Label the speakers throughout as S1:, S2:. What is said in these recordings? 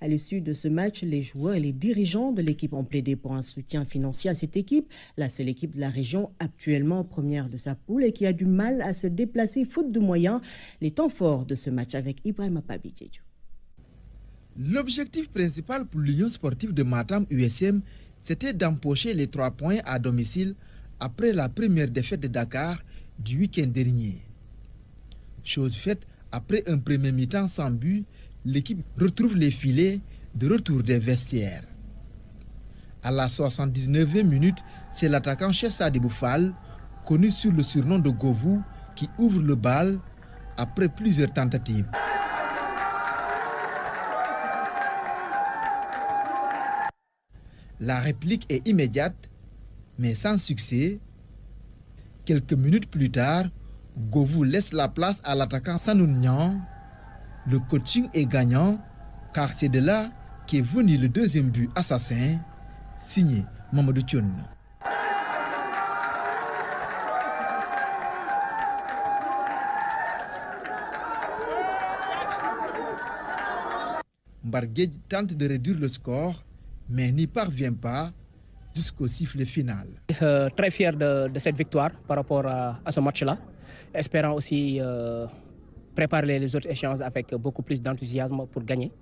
S1: À l'issue de ce match, les joueurs et les dirigeants de l'équipe ont plaidé pour un soutien financier à cette équipe. La seule équipe de la région actuellement première de sa poule et qui a du mal à se déplacer faute de moyens. Les temps forts de ce match avec Ibrahima Pabidjedjou.
S2: L'objectif principal pour l'Union sportive de Matam USM, c'était d'empocher les 3 points à domicile après la première défaite de Dakar du week-end dernier. Chose faite, après un premier mi-temps sans but, l'équipe retrouve les filets de retour des vestiaires. À la 79e minute, c'est l'attaquant Cheikh Sadibou Fall, connu sous le surnom de Govou, qui ouvre le bal après plusieurs tentatives. La réplique est immédiate, mais sans succès. Quelques minutes plus tard, Govou laisse la place à l'attaquant Sanoun Niang. Le coaching est gagnant, car c'est de là qu'est venu le deuxième but assassin, signé Mamadou Thioune. Mbarguedj tente de réduire le score, mais n'y parvient pas jusqu'au sifflet final.
S3: Très fier de cette victoire par rapport à ce match-là, espérant aussi préparer les autres échéances avec beaucoup plus d'enthousiasme pour gagner,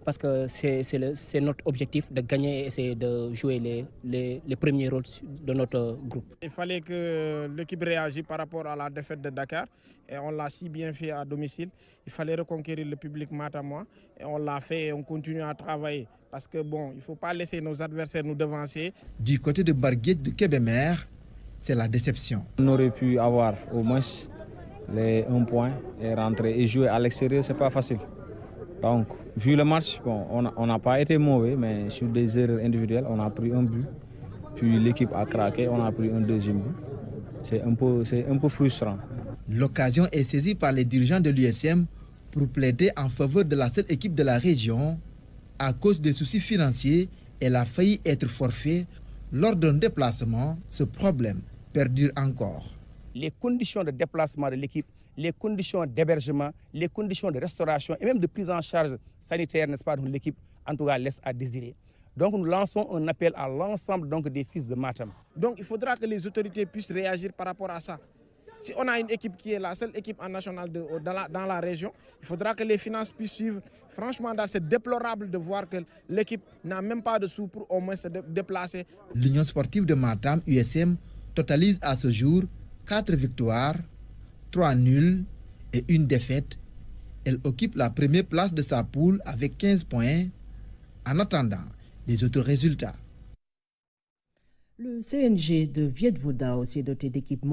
S3: parce que c'est notre objectif de gagner et essayer de jouer les premiers rôles de notre groupe.
S4: Il fallait que l'équipe réagisse par rapport à la défaite de Dakar et on l'a si bien fait à domicile. Il fallait reconquérir le public matamois et on l'a fait et on continue à travailler. Parce que bon, il ne faut pas laisser nos adversaires nous devancer.
S2: Du côté de Mbarguedj de Kébémer, c'est la déception.
S5: On aurait pu avoir au moins les 1 point et rentrer et jouer à l'extérieur, c'est pas facile. Donc, vu le match, bon, on n'a pas été mauvais, mais sur des erreurs individuelles, on a pris un but. Puis l'équipe a craqué, on a pris un deuxième but. C'est un peu frustrant.
S2: L'occasion est saisie par les dirigeants de l'USM pour plaider en faveur de la seule équipe de la région. À cause des soucis financiers, elle a failli être forfait lors d'un déplacement. Ce problème perdure encore.
S6: Les conditions de déplacement de l'équipe, les conditions d'hébergement, les conditions de restauration et même de prise en charge sanitaire, n'est-ce pas, de l'équipe, en tout cas, laisse à désirer. Donc nous lançons un appel à l'ensemble des fils de Matam.
S4: Donc il faudra que les autorités puissent réagir par rapport à ça. Si on a une équipe qui est la seule équipe en national dans la région, il faudra que les finances puissent suivre. Franchement, c'est déplorable de voir que l'équipe n'a même pas de sous pour au moins se déplacer.
S2: L'Union sportive de Matam, USM, totalise à ce jour 4 victoires, 3 nuls et 1 défaite. Elle occupe la première place de sa poule avec 15 points. En attendant les autres résultats.
S1: Le CNG de Viet Vo Dao s'est doté d'équipements